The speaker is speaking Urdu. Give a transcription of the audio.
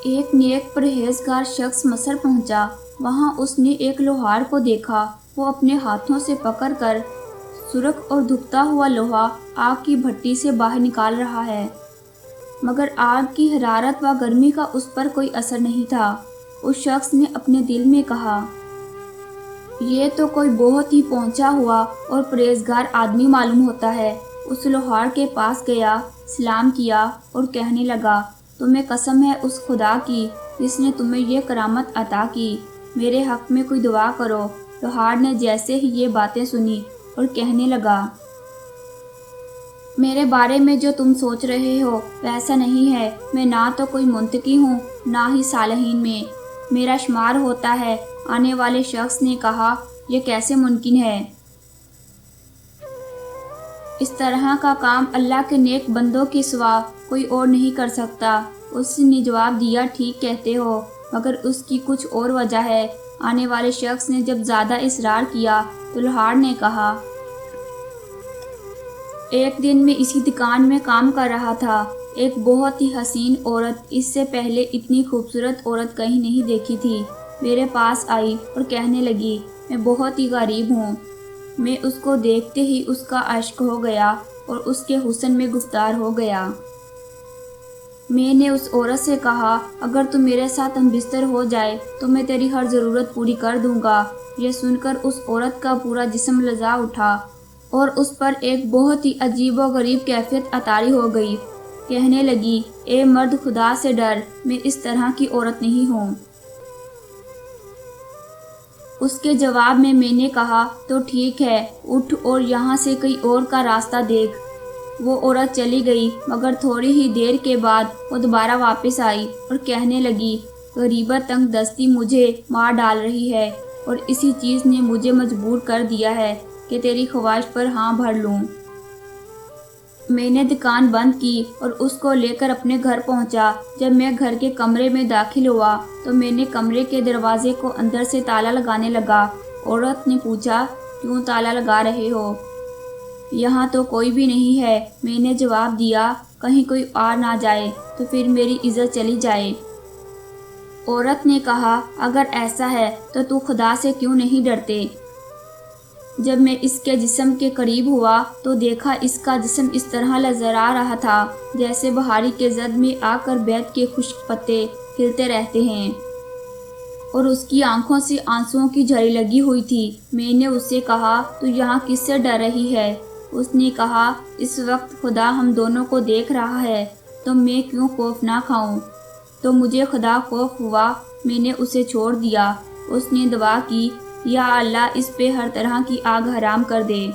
ایک نیک پرہیزگار شخص مصر پہنچا۔ وہاں اس نے ایک لوہار کو دیکھا۔ وہ اپنے ہاتھوں سے پکڑ کر سرخ اور دھکتا ہوا لوہا آگ کی بھٹی سے باہر نکال رہا ہے، مگر آگ کی حرارت و گرمی کا اس پر کوئی اثر نہیں تھا۔ اس شخص نے اپنے دل میں کہا، یہ تو کوئی بہت ہی پہنچا ہوا اور پرہیزگار آدمی معلوم ہوتا ہے۔ اس لوہار کے پاس گیا، سلام کیا اور کہنے لگا، تمہیں قسم ہے اس خدا کی جس نے تمہیں یہ کرامت عطا کی، میرے حق میں کوئی دعا کرو۔ لوہار نے جیسے ہی یہ باتیں سنی اور کہنے لگا، میرے بارے میں جو تم سوچ رہے ہو ویسا نہیں ہے۔ میں نہ تو کوئی منتقی ہوں نہ ہی صالحین میں میرا شمار ہوتا ہے۔ آنے والے شخص نے کہا، یہ کیسے ممکن ہے؟ اس طرح کا کام اللہ کے نیک بندوں کے سوا کوئی اور نہیں کر سکتا۔ اس نے جواب دیا، ٹھیک کہتے ہو، مگر اس کی کچھ اور وجہ ہے۔ آنے والے شخص نے جب زیادہ اصرار کیا تو لوہار نے کہا، ایک دن میں اسی دکان میں کام کر رہا تھا۔ ایک بہت ہی حسین عورت، اس سے پہلے اتنی خوبصورت عورت کہیں نہیں دیکھی تھی، میرے پاس آئی اور کہنے لگی، میں بہت ہی غریب ہوں۔ میں اس کو دیکھتے ہی اس کا عشق ہو گیا اور اس کے حسن میں گفتار ہو گیا۔ میں نے اس عورت سے کہا، اگر تم میرے ساتھ ہم بستر ہو جائے تو میں تیری ہر ضرورت پوری کر دوں گا۔ یہ سن کر اس عورت کا پورا جسم لرزا اٹھا اور اس پر ایک بہت ہی عجیب و غریب کیفیت عطاری ہو گئی۔ کہنے لگی، اے مرد، خدا سے ڈر، میں اس طرح کی عورت نہیں ہوں۔ اس کے جواب میں نے کہا، تو ٹھیک ہے، اٹھ اور یہاں سے کہیں اور کا راستہ دیکھ۔ وہ عورت چلی گئی، مگر تھوڑی ہی دیر کے بعد وہ دوبارہ واپس آئی اور کہنے لگی، غریبت تنگ دستی مجھے مار ڈال رہی ہے اور اسی چیز نے مجھے مجبور کر دیا ہے کہ تیری خواہش پر ہاں بھر لوں۔ میں نے دکان بند کی اور اس کو لے کر اپنے گھر پہنچا۔ جب میں گھر کے کمرے میں داخل ہوا تو میں نے کمرے کے دروازے کو اندر سے تالا لگانے لگا۔ عورت نے پوچھا، کیوں تالا لگا رہے ہو؟ یہاں تو کوئی بھی نہیں ہے۔ میں نے جواب دیا، کہیں کوئی آ نہ جائے تو پھر میری عزت چلی جائے۔ عورت نے کہا، اگر ایسا ہے تو خدا سے کیوں نہیں ڈرتے؟ جب میں اس کے جسم کے قریب ہوا تو دیکھا اس کا جسم اس طرح لرزا رہا تھا جیسے بہاری کے زد میں آ کر بیت کے خشک پتے ہلتے رہتے ہیں، اور اس کی آنکھوں سے آنسوؤں کی جھری لگی ہوئی تھی۔ میں نے اس سے کہا، تو یہاں کس سے ڈر رہی ہے؟ اس نے کہا، اس وقت خدا ہم دونوں کو دیکھ رہا ہے تو میں کیوں خوف نہ کھاؤں؟ تو مجھے خدا خوف ہوا، میں نے اسے چھوڑ دیا۔ اس نے دعا کی، یا اللہ، اس پہ ہر طرح کی آگ حرام کر دے۔